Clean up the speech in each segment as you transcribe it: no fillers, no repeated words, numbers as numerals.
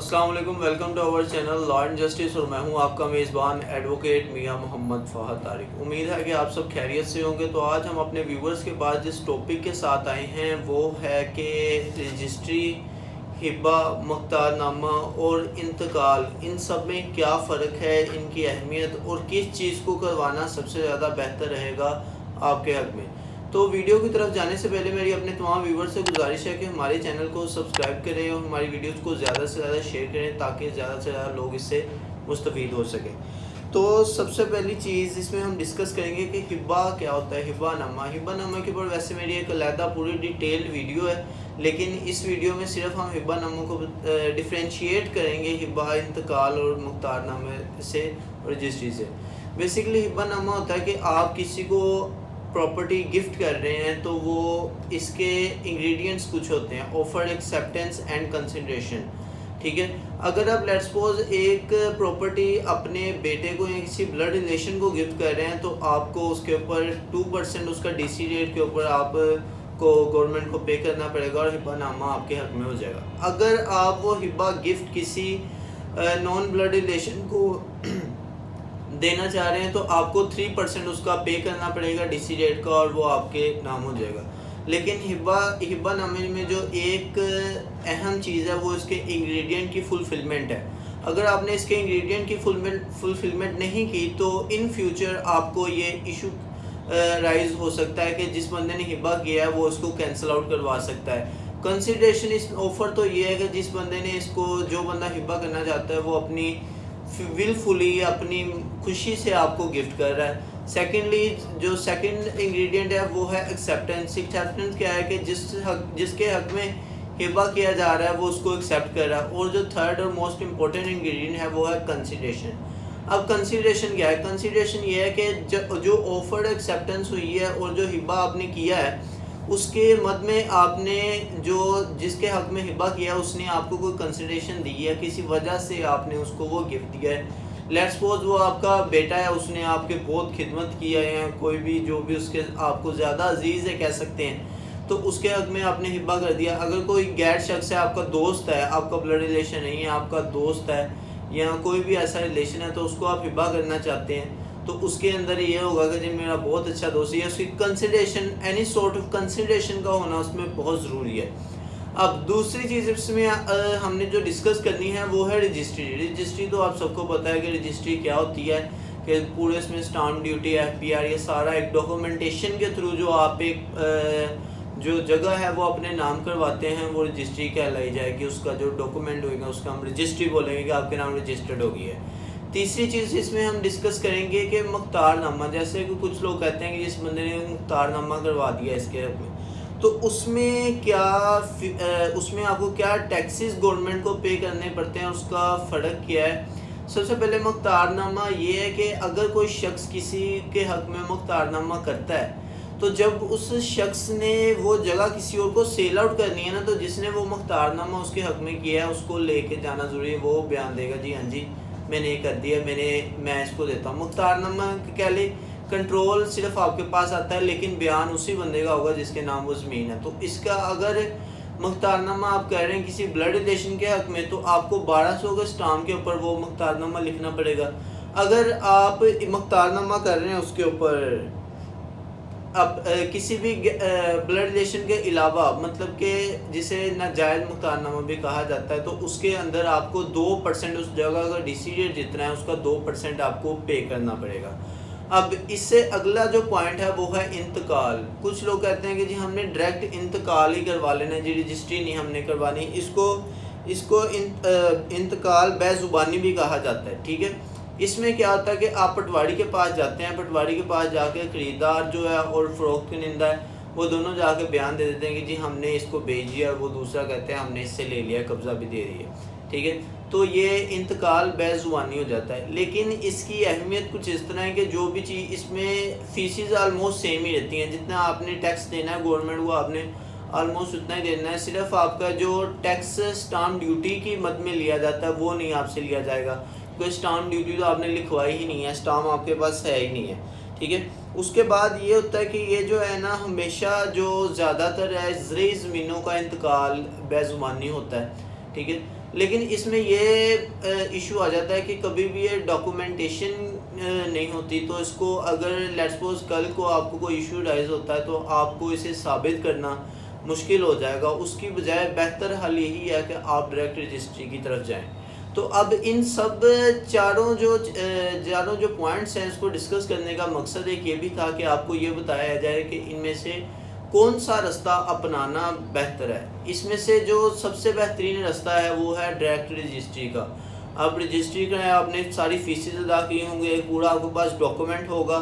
अस्सलाम वालेकुम, welcome to our channel law and justice और मैं हूं आपका मेज़बान एडवोकेट मियां मोहम्मद फ़हद तारिक। उम्मीद है कि आप सब खैरियत से होंगे। तो आज हम अपने व्यूवर्स के पास जिस टॉपिक के साथ आए हैं वो है कि रजिस्ट्री, हिब्बा, मुख्तारनामा और इंतकाल, इन सब में क्या फ़र्क है, इनकी अहमियत और किस चीज़ को करवाना सबसे ज़्यादा बेहतर रहेगा आपके हक़ में। तो वीडियो की तरफ जाने से पहले मेरी अपने तमाम व्यूवर्स से गुजारिश है कि हमारे चैनल को सब्सक्राइब करें और हमारी वीडियोस को ज़्यादा से ज़्यादा शेयर करें ताकि ज़्यादा से ज़्यादा लोग इससे मुस्तफ़ीद हो सकें। तो सबसे पहली चीज़ इसमें हम डिस्कस करेंगे कि हिब्बा क्या होता है। हिब्बा नामा के ऊपर वैसे मेरी एक अलहदा पूरी डिटेल्ड वीडियो है, लेकिन इस वीडियो में सिर्फ हम हिब्बा नामा को डिफ्रेंशिएट करेंगे हिब्बा, इंतकाल और मुख्तारनामे से, रजिस्ट्री से। बेसिकली हिब्बा नामा होता है कि आप किसी को प्रॉपर्टी गिफ्ट कर रहे हैं तो वो इसके इंग्रेडिएंट्स कुछ होते हैं, ऑफर, एक्सेप्टेंस एंड कंसिडरेशन। ठीक है, अगर आप लेट्स सपोज एक प्रॉपर्टी अपने बेटे को या किसी ब्लड रिलेशन को गिफ्ट कर रहे हैं तो आपको उसके ऊपर 2% उसका डीसी रेट के ऊपर आप को गवर्नमेंट को पे करना पड़ेगा और हिब्बा नामा आपके हक में हो जाएगा। अगर आप वो हिब्बा गिफ्ट किसी नॉन ब्लड रिलेशन को देना चाह रहे हैं तो आपको 3% उसका पे करना पड़ेगा डीसी रेट का और वो आपके नाम हो जाएगा। लेकिन हिब्बा नामे में जो एक अहम चीज़ है वो इसके इंग्रेडिएंट की फुलफिलमेंट है। अगर आपने इसके इंग्रेडिएंट की फुलफिलमेंट नहीं की तो इन फ्यूचर आपको ये इशू राइज हो सकता है कि जिस बंदे ने हिब्बा किया है वो उसको कैंसिल आउट करवा सकता है। कंसिडरेशन इस ऑफर तो ये है कि जिस बंदे ने इसको, जो बंदा हिब्बा करना चाहता है वो अपनी विलफुली, अपनी खुशी से आपको गिफ्ट कर रहा है। सेकेंडली, जो सेकंड इंग्रेडिएंट है वो है एक्सेप्टेंस। एक्सेप्टेंस क्या है कि जिसके हक में हिब्बा किया जा रहा है वो उसको एक्सेप्ट कर रहा है। और जो थर्ड और मोस्ट इम्पोर्टेंट इंग्रेडिएंट है वो है कंसिडरेशन। अब कंसिडरेशन क्या है? कंसिडरेशन ये है कि जो ऑफर्ड एक्सेप्टेंस हुई है और जो हिब्बा आपने किया है उसके मद में आपने जो जिसके हक में हिब्बा किया उसने आपको कोई कंसिडरेशन दी है, किसी वजह से आपने उसको वो गिफ्ट दिया है। लेट्स सपोज वो आपका बेटा है, उसने आपके बहुत खिदमत की है, या कोई भी जो भी उसके आपको ज़्यादा अजीज़ है कह सकते हैं, तो उसके हक में आपने हिब्बा कर दिया। अगर कोई गैर शख्स है, आपका दोस्त है, आपका ब्लड रिलेशन नहीं है, आपका दोस्त है या कोई भी ऐसा रिलेशन है, तो उसको आप हिब्बा करना चाहते हैं तो उसके अंदर ये होगा कि जब मेरा बहुत अच्छा दोस्त है, उसकी consideration, any sort of consideration का होना उसमें बहुत ज़रूरी है। अब दूसरी चीज़ इसमें हमने जो डिस्कस करनी है वो है रजिस्ट्री। रजिस्ट्री तो आप सबको पता है कि रजिस्ट्री क्या होती है, कि पूरे इसमें स्टाम्प ड्यूटी, FPR, ये सारा एक डॉक्यूमेंटेशन के थ्रू जो आप एक जो जगह है वो अपने नाम करवाते हैं वो रजिस्ट्री कहलाई जाएगी। उसका जो डॉक्यूमेंट होगा उसका हम रजिस्ट्री बोलेंगे कि आपके नाम रजिस्टर्ड हो गई है। तीसरी चीज़ इसमें हम डिस्कस करेंगे कि मुख्तारनामा, जैसे कि कुछ लोग कहते हैं कि जिस बंदे ने मुख्तारनामा करवा दिया इसके हक में, तो उसमें क्या उसमें आपको क्या टैक्सेस गवर्नमेंट को पे करने पड़ते हैं, उसका फ़र्क क्या है। सबसे पहले मुख्तारनामा ये है कि अगर कोई शख्स किसी के हक में मुख्तारनामा करता है तो जब उस शख्स ने वो जगह किसी और को सेल आउट करनी है ना, तो जिसने वो मुख्तारनामा उसके हक में किया है उसको लेके जाना ज़रूरी है। वो बयान देगा जी हाँ जी मैंने ये कर दिया, मैं इसको देता हूँ। मुख्तारनामा के लिए कंट्रोल सिर्फ आपके पास आता है, लेकिन बयान उसी बंदे का होगा जिसके नाम वो ज़मीन है। तो इसका अगर मुख्तारनामा आप कह रहे हैं किसी ब्लड रिलेशन के हक में तो आपको 1200 के स्टाम्प के ऊपर वो मुख्तारनामा लिखना पड़ेगा। अगर आप मुख्तारनामा कर रहे हैं उसके ऊपर अब किसी भी ब्लड रिलेशन के अलावा, मतलब कि जिसे नाजायज़ मुख्तारनामा भी कहा जाता है, तो उसके अंदर आपको 2% उस जगह का डीसी रेट जितना है उसका 2% आपको पे करना पड़ेगा। अब इससे अगला जो पॉइंट है वो है इंतकाल। कुछ लोग कहते हैं कि जी हमने डायरेक्ट इंतकाल ही करवा लेना जी, रजिस्ट्री नहीं हमने करवानी। इसको इंतकाल बेज़ुबानी भी कहा जाता है। ठीक है, इसमें क्या होता है कि आप पटवारी के पास जाते हैं, पटवारी के पास जाके ख़रीदार जो है और फ़रोख्त कुनिंदा है वो दोनों जाके बयान दे देते हैं कि जी हमने इसको भेज दिया, और वो दूसरा कहते हैं हमने इससे ले लिया, कब्ज़ा भी दे दिया। ठीक है, तो ये इंतकाल बेज़ुबानी हो जाता है। लेकिन इसकी अहमियत कुछ इस तरह है कि जो भी चीज़ इसमें फ़ीसेस आलमोस्ट सेम ही रहती हैं। जितना आपने टैक्स देना है गवर्नमेंट को आपने आलमोस्ट उतना ही देना है। सिर्फ आपका जो टैक्स स्टाम्प ड्यूटी की मद में लिया जाता है वो नहीं आपसे लिया जाएगा। कोई स्टाम्प ड्यूटी तो आपने लिखवाई ही नहीं है, स्टाम्प आपके पास है ही नहीं है। ठीक है, उसके बाद ये होता है कि ये जो है ना, हमेशा जो ज़्यादातर है ज़रूरी ज़मीनों का इंतकाल बेज़ुबानी होता है। ठीक है। लेकिन इसमें ये इशू आ जाता है कि कभी भी ये डॉक्यूमेंटेशन नहीं होती, तो इसको अगर लेट्स सपोज कल को आपको कोई इशू राइज होता है तो आपको इसे साबित करना मुश्किल हो जाएगा। उसकी बजाय बेहतर हल यही है कि आप डायरेक्ट रजिस्ट्री की तरफ जाएं। तो अब इन सब चारों जो पॉइंट्स हैं इसको डिस्कस करने का मकसद एक ये भी था कि आपको ये बताया जाए कि इनमें से कौन सा रास्ता अपनाना बेहतर है। इसमें से जो सबसे बेहतरीन रास्ता है वो है डायरेक्ट रजिस्ट्री का। अब रजिस्ट्री का है, आपने सारी फीसेस अदा की होंगे, पूरा आपके पास डॉक्यूमेंट होगा,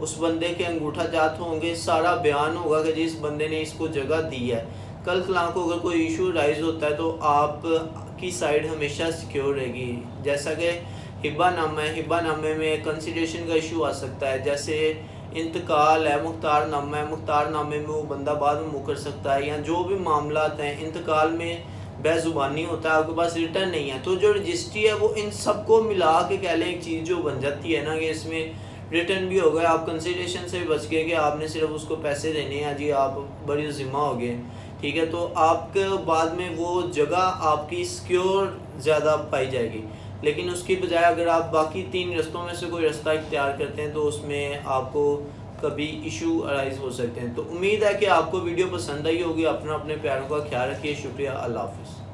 उस बंदे के अंगूठा जात होंगे, सारा बयान होगा कि जिस बंदे ने इसको जगह दी है। कल कलाम को अगर कोई इशू राइज होता है तो आपकी साइड हमेशा सिक्योर रहेगी। जैसा कि हिब्बा नामा है, हिब्बा नामे में कंसिडरेशन का इशू आ सकता है, जैसे इंतकाल है, मुख्तार नामा है, मुख्तार नामे में वो बंदा बाद में मुकर सकता है, या जो भी मामला हैं इंतकाल में बेजुबानी होता है, आपके पास रिटर्न नहीं है, तो जो रजिस्ट्री है वो इन सबको मिला के कह लें एक चीज़ जो बन जाती है ना कि इसमें रिटर्न भी हो गया, आप कंसिडरेशन से भी बच गए कि आपने सिर्फ उसको पैसे देने हैं, जी आप बड़ी ज़िम्मा हो गए, ठीक है। तो आपके बाद में वो जगह आपकी सिक्योर ज़्यादा पाई जाएगी। लेकिन उसकी बजाय अगर आप बाकी 3 रास्तों में से कोई रास्ता इख्तियार करते हैं तो उसमें आपको कभी इशू अराइज हो सकते हैं। तो उम्मीद है कि आपको वीडियो पसंद आई होगी। अपने प्यारों का ख्याल रखिए। शुक्रिया। अल्लाह हाफ़िज़।